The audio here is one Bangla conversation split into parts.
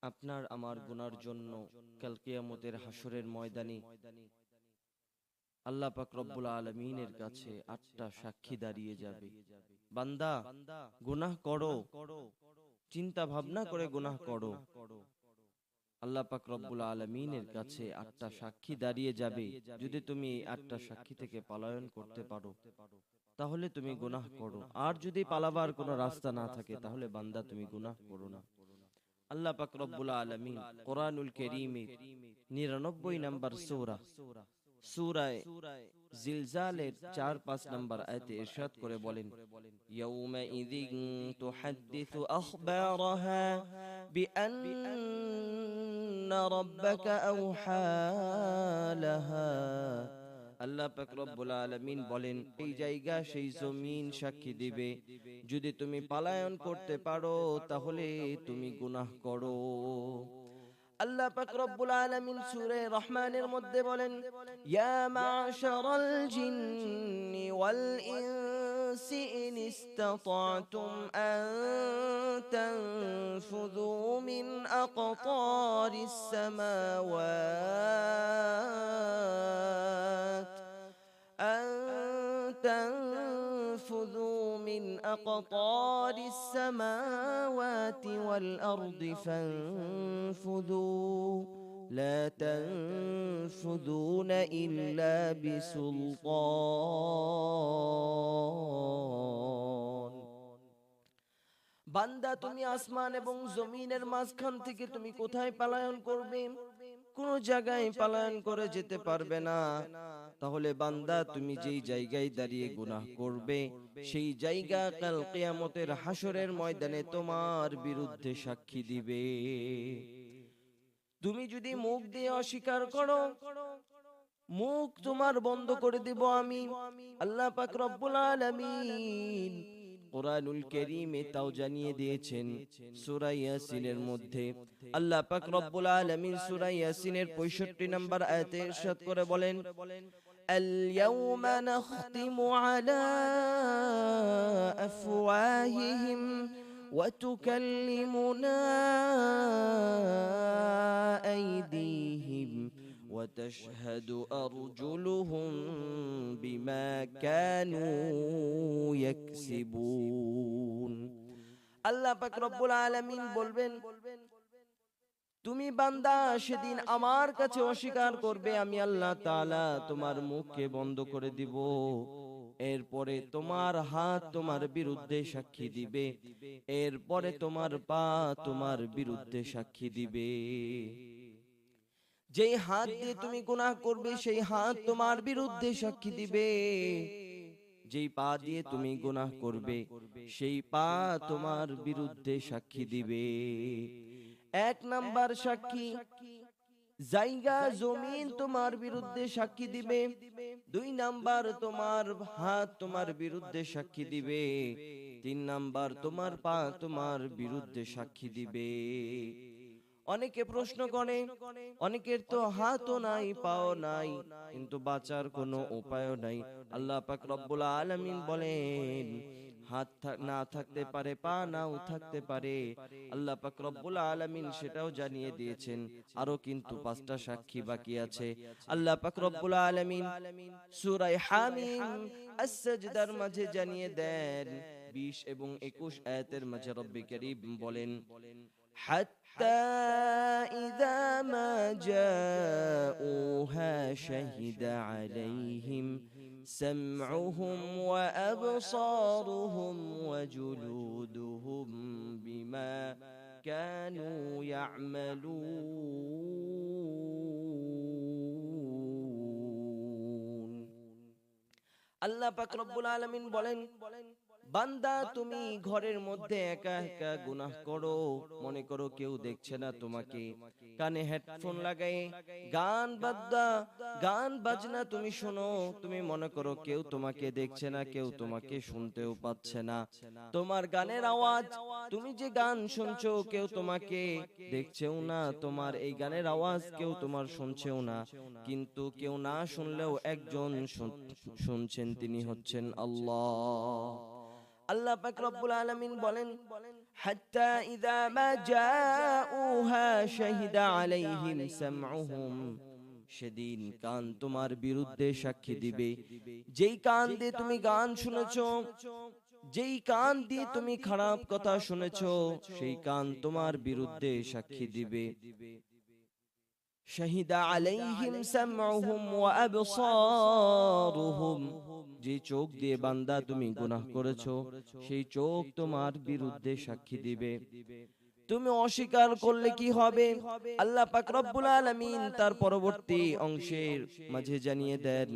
আপনার আমার গুনার জন্য কাল কিয়ামতের হাসরের ময়দানে আল্লাহ পাক রব্বুল আলামিনের কাছে 8টা সাক্ষী দাঁড়িয়ে যাবে। বান্দা, গুনাহ করো, চিন্তা ভাবনা করে গুনাহ করো। আল্লাহ পাক রব্বুল আলামিনের কাছে 8টা সাক্ষী দাঁড়িয়ে যাবে। যদি তুমি এই 8টা সাক্ষী থেকে পলায়ন করতে পারো তাহলে তুমি গুনাহ করো, আর যদি পালাবার কোনো রাস্তা না থাকে তাহলে বান্দা তুমি গুনাহ করো না। আল্লাহ পাক রব্বুল আলামিন কোরআনুল কারীমের 99 নম্বর সূরা সূরা জিলজালের 4-5 নম্বর আয়াতে ইরশাদ করে বলেন, ইয়াউমা ইযিন তুহাদ্দিসু আখবারাহা বিআন্না রাব্বাকা আওহা লাহা। আল্লাহ পাক রব্বুল আলামিন বলেন, এই জায়গা সেই জমিন সাক্ষী দিবে। যদি তুমি পালায়ন করতে পারো তাহলে তুমি গুনাহ করো। আল্লাহ পাক রব্বুল আলামিন সূরা রহমানের মধ্যে বলেন, ইয়া মা'শারাল জিন্নি ওয়াল ইনসি ইন ইসতাতা'তুম আন তানফুযু মিন আকতারিস সামাওয়াত أن تنفذوا من أقطار السماوات والأرض فانفذوا لا تنفذون إلا بسلطان। বান্দা, তুমি আসমান এবং জমিনের মাঝখান থেকে তুমি কোথায় পলায়ন করবে? কোন জায়গায় পলায়ন করে যেতে পারবে না। তাহলে বান্দা, তুমি যেই জায়গায় দাঁড়িয়ে গুনাহ করবে সেই জায়গা কাল কিয়ামতের হাসরের ময়দানে তোমার বিরুদ্ধে সাক্ষী দিবে। তুমি যদি মুখ দিয়ে অস্বীকার করো, মুখ তোমার বন্ধ করে দিব আমি। আল্লাহ পাক রব্বুল আলামিন কোরআনুল কারীমে তাও জানিয়ে দিয়েছেন সূরা ইয়াসিনের মধ্যে। আল্লাহ পাক রব্বুল আলামিন সূরা ইয়াসিনের 65 নম্বর আয়াতে ইরশাদ করে বলেন, اليوم نختم على أفواههم وتكلمنا أيديهم وتشهد أرجلهم بما كانوا يكسبون। আল্লাহ পাক রব্বুল আলামিন বলবেন, তুমি বান্দা সেদিন আমার কাছে অস্বীকার করবে, আমি আল্লাহ তাআলা তোমার মুখকে বন্ধ করে দিব। এরপরে তোমার হাত তোমার বিরুদ্ধে সাক্ষী দিবে, এরপরে তোমার পা তোমার বিরুদ্ধে সাক্ষী দিবে। যেই হাত দিয়ে তুমি গুনাহ করবে সেই হাত তোমার বিরুদ্ধে সাক্ষী দিবে, যেই পা দিয়ে তুমি গুনাহ করবে সেই পা তোমার বিরুদ্ধে সাক্ষী দিবে। 1 নাম্বার সাক্ষী, জায়গা জমিন তোমার বিরুদ্ধে সাক্ষী দিবে। 2 নাম্বার, তোমার হাত তোমার বিরুদ্ধে সাক্ষী দিবে। 3 নাম্বার, তোমার পা তোমার বিরুদ্ধে সাক্ষী দিবে। অনেকে প্রশ্ন করে, অনেকের তো হাতও নাই পাও নাই, কিন্তু বাঁচার কোনো উপায়ও নাই। আল্লাহ পাক রব্বুল আলামিন বলেন, হাত না থাকতে পারে, পা নাও থাকতে পারে। আল্লাহ পাক রব্বুল আলামিন সেটাও জানিয়ে দিয়েছেন। আরো কিন্তু 5টা সাক্ষী বাকি আছে। আল্লাহ পাক রব্বুল আলামিন সূরা হামিম আস-সাজদার মাঝে জানিয়ে দেন, 20 এবং 21 আয়াতের মাঝে রব্বি কারীম বলেন, حتى إذا ما جاءوها شهد عليهم سمعهم وأبصارهم وجلودهم بما كانوا يعملون। আল্লাহ পাক রব্বুল আলামিন বলেন, বান্দা তুমি ঘরের মধ্যে একা একা গুনাহ করো, মনে করো কেউ দেখছে না তোমাকে, কানে হেডফোন লাগাই গান বাজনা তুমি শোনো, তুমি মনে করো কেউ তোমাকে দেখছে না, কেউ তোমাকে শুনতেও পাচ্ছে না। তোমার গানের আওয়াজ, তুমি যে গান শুনছো কেউ তোমাকে দেখছেও না, তোমার এই গানের আওয়াজ কেউ তোমার শুনছেও না, কিন্তু কেউ না শুনলেও একজন শুনছেন, তিনি হচ্ছেন আল্লাহ। আল্লাহ পাক রব্বুল আলামিন বলেন, হাত্তা ইযা মা জাউহা শাহিদা আলাইহিম সামউহুম, সেদিন কান তোমার বিরুদ্ধে সাক্ষী দিবে। যেই কান দিয়ে তুমি গান শুনেছো, যেই কান দিয়ে তুমি খারাপ কথা শুনেছো, সেই কান তোমার বিরুদ্ধে সাক্ষী দিবে। শাহিদা আলাইহিম সামউহুম ওয়া আবসারুহুম, যে চোখ দিয়ে বান্দা তুমি গুনাহ করেছো, সেই চোখ তোমার বিরুদ্ধে সাক্ষী দিবে। তুমি অস্বীকার করলে কি হবে? আল্লাহ পাক রব্বুল আলামিন তার পরবর্তী অংশের মাঝে জানিয়ে দেন,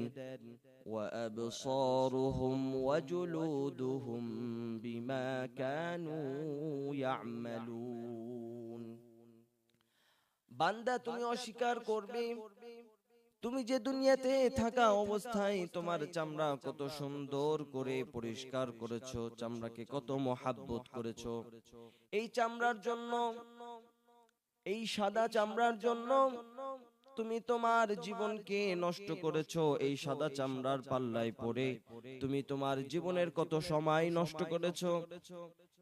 ওয়া আবসারুহুম ওয়া জুলুদুহুম বিমা কানু ইয়ামালুন। বান্দা তুমি অস্বীকার করবে, তুমি যে দুনিয়াতে থাকা অবস্থায় তোমার চামড়া কত সুন্দর করে পরিষ্কার করেছো, চামড়াকে কত মহাব্বত করেছো, এই চামড়ার জন্য, এই সাদা চামড়ার জন্য তুমি তোমার জীবনকে নষ্ট করেছো। এই সাদা চামড়ার পাল্লায় পড়ে তুমি তোমার জীবনের কত সময় নষ্ট করেছো।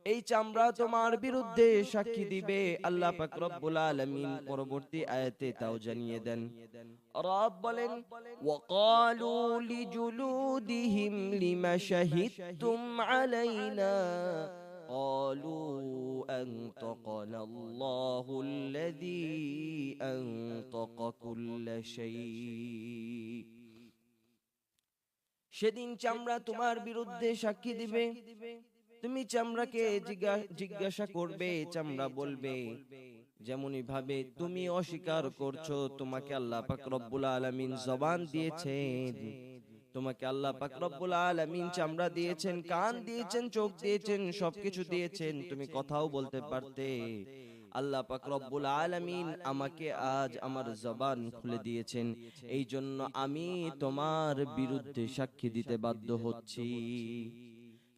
এই চামড়া তোমার বিরুদ্ধে সাক্ষী দিবে। আল্লাহ পাক রব্বুল আলামিন পরবর্তী আয়াতে তাও জানিয়ে দেন। রব বলেন, ওয়াকালু লিজুলুদিহিম লিমা শাহিদতুম আলাইনা قالوا أنطقنا الله الذي أنطق كل شيء। সেদিন চামড়া তোমার বিরুদ্ধে সাক্ষী দিবে। তুমি চামড়াকে জিজ্ঞাসা করবে, চামড়া বলবে, যেমনই ভাবে তুমি অস্বীকার করছো, তোমাকে আল্লাহ পাক রব্বুল আলামিন জবান দিয়েছেন, তোমাকে আল্লাহ পাক রব্বুল আলামিন চামড়া দিয়েছেন, কান দিয়েছেন, চোখ দিয়েছেন, সবকিছু দিয়েছেন, তুমি কথাও বলতে পারতে। আল্লাহ পাক রব্বুল আলামিন আমাকে আজ আমার জবান খুলে দিয়েছেন, এই জন্য আমি তোমার বিরুদ্ধে সাক্ষী দিতে বাধ্য হচ্ছি।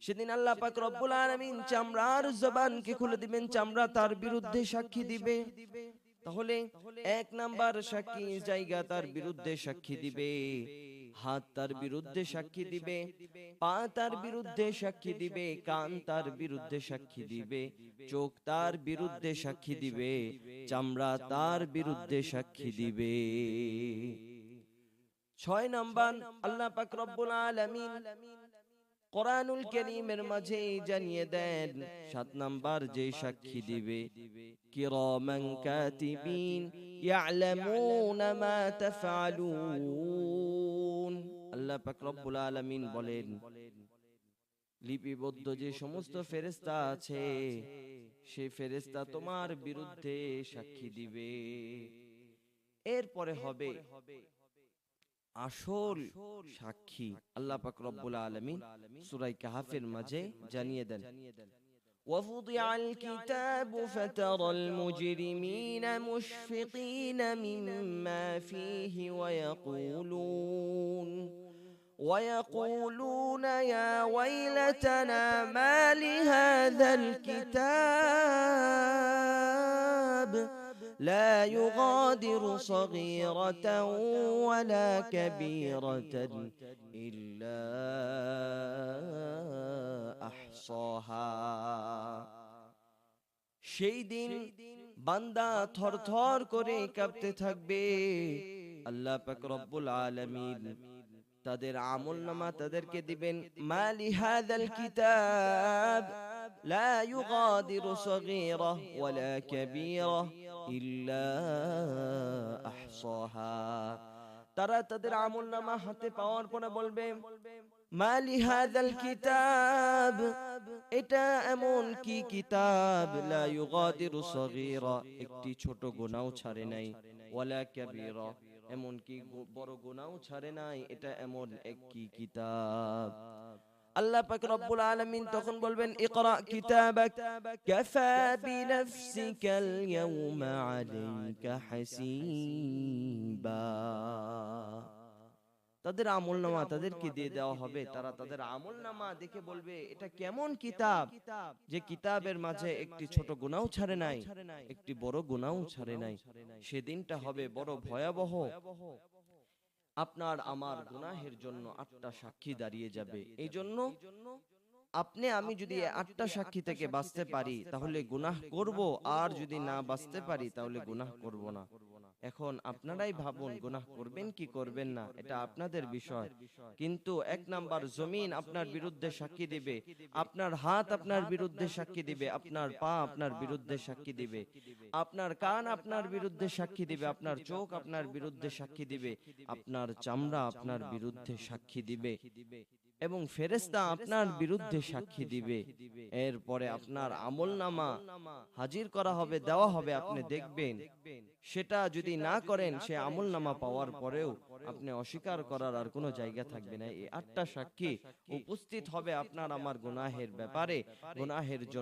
সেদিন আল্লাহ পাক রব্বুল আলামিন চামড়ার জবানকে খুলে দিবেন, চামড়া তার বিরুদ্ধে সাক্ষী দিবে। তাহলে এক নাম্বার সাক্ষী জায়গা তার বিরুদ্ধে সাক্ষী দিবে, হাত তার বিরুদ্ধে সাক্ষী দিবে, পা তার বিরুদ্ধে সাক্ষী দিবে, কান তার বিরুদ্ধে সাক্ষী দিবে, চোখ তার বিরুদ্ধে সাক্ষী দিবে, চামড়া তার বিরুদ্ধে সাক্ষী দিবে। 6 নাম্বার আল্লাহ পাক রব্বুল আলামিন কোরআনুল কারীমের মাঝে জানিয়ে দেন, 7 নাম্বার যে সাক্ষী দিবে, কিরামান কাতিবিন ইয়ালামুনা মা তাফআলুন। আল্লাহ পাক রব্বুল আলামিন বলেন, লিপিবদ্ধ যে সমস্ত ফেরেশতা আছে, সেই ফেরেশতা তোমার বিরুদ্ধে সাক্ষী দিবে। এরপরে হবে আসল সাক্ষী। আল্লাহ পাক রব্বুল আলামিন সূরা কাহফের মাঝে জানিয়ে দেন, وَوُضِعَ الْكِتَابُ فَتَرَى الْمُجْرِمِينَ مُشْفِقِينَ مِمَّا فِيهِ وَيَقُولُونَ يَا وَيْلَتَنَا مَا لِهَذَا الْكِتَابِ لا يغادر صغيرة ولا كبيرة إلا أحصاها। সেই দিন বান্দা থরথর করে কাঁপতে থাকবে। আল্লাহ পাক রব্বুল আলামিন তাদের আমলনামা তাদেরকে দিবেন, মালি হাযাল কিতাব লা ইউগাদিরু সগীরা ওয়ালা কাবীরা ইল্লা আহসাহা। তারা তাদের আমলনামা হাতে পাওয়ার পরে বলবে, মালি হাযাল কিতাব, এটা এমন কি কিতাব, লা ইউগাদিরু সগীরা, একটি ছোট গুনাহও ছাড়ে নাই, ওয়ালা কাবীরা, এমন কি বড় গুনাহও ছাড়ে নাই, এটা এমন এক কি কিতাব। আল্লাহ পাক রব্বুল আলামিন তখন বলবেন, ইকরা কিতাবাক কাফা বিনাফসিকাল ইয়াওমা আলাইকা হাসিবা। তাদের আমলনামা তাদেরকে দিয়ে দেওয়া হবে, তারা তাদের আমলনামা দেখে বলবে, এটা কেমন কিতাব, যে কিতাবের মাঝে একটি ছোট গুনাহও ছাড়ে নাই, একটি বড় গুনাহও ছাড়ে নাই। সেদিনটা হবে বড় ভয়াবহ। আপনার আমার গুনাহের জন্য 8টা সাক্ষী দাঁড়িয়ে যাবে। এই জন্য আপনি আমি যদি এই 8টা সাক্ষী থেকে বাঁচতে পারি তাহলে গুনাহ করব, আর যদি না বাঁচতে পারি তাহলে গুনাহ করব না। এখন আপনারাই ভাবুন গুনাহ করবেন কি করবেন না, এটা আপনাদের বিষয়। কিন্তু 1 নাম্বার, জমিন আপনার বিরুদ্ধে সাক্ষী দিবে, আপনার হাত আপনার বিরুদ্ধে সাক্ষী দিবে, আপনার পা আপনার বিরুদ্ধে সাক্ষী দিবে, আপনার কান আপনার বিরুদ্ধে সাক্ষী দিবে, আপনার চোখ আপনার বিরুদ্ধে সাক্ষী দিবে, আপনার চামড়া আপনার বিরুদ্ধে সাক্ষী দিবে, এবং ফেরেশতা আপনার বিরুদ্ধে সাক্ষী দিবে। এরপরে আপনার আমলনামা হাজির করা হবে, দেওয়া হবে, আপনি দেখবেন। সেটা যদি না করেন, সে আমলনামা পাওয়ার পরেও আপনি অস্বীকার করার আর কোনো জায়গা থাকবে না। এই 8টা সাক্ষী উপস্থিত হবে আপনার আমার গুনাহের ব্যাপারে, গুনাহের জন্য।